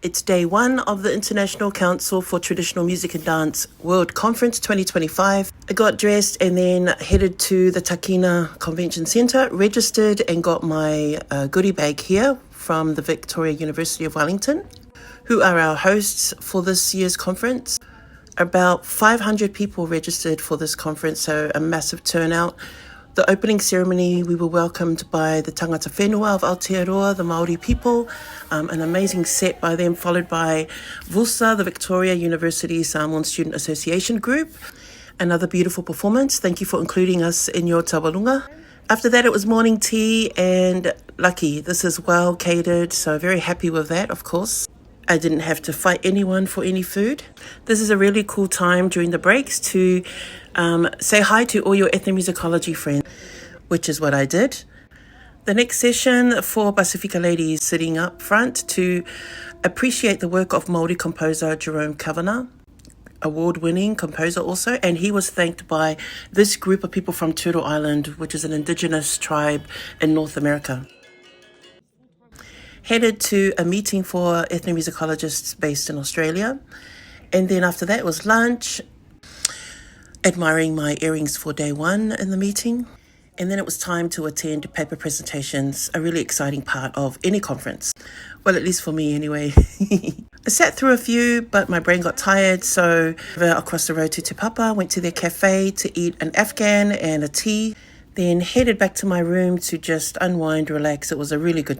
It's day one of the International Council for Traditional Music and Dance World Conference 2025. I got dressed and then headed to the Takina Convention Centre, registered and got my goodie bag here from the Victoria University of Wellington, who are our hosts for this year's conference. About 500 people registered for this conference, so a massive turnout. The opening ceremony, we were welcomed by the tangata whenua of Aotearoa, the Māori people, an amazing set by them, followed by VUSA, the Victoria University Samoan Student Association group. Another beautiful performance. Thank you for including us in your tawalunga. After that, it was morning tea, and lucky, this is well catered, so very happy with that, of course. I didn't have to fight anyone for any food. This is a really cool time during the breaks to say hi to all your ethnomusicology friends, which is what I did. The next session for Pacifica ladies sitting up front to appreciate the work of Māori composer Jerome Kavanagh, award-winning composer also, and he was thanked by this group of people from Turtle Island, which is an indigenous tribe in North America. Headed to a meeting for ethnomusicologists based in Australia. And then after that was lunch, admiring my earrings for day one in the meeting. And then it was time to attend paper presentations, a really exciting part of any conference. Well, at least for me anyway. I sat through a few, but my brain got tired, so across the road to Te Papa, went to their cafe to eat an Afghan and a tea. Then headed back to my room to just unwind, relax. It was a really good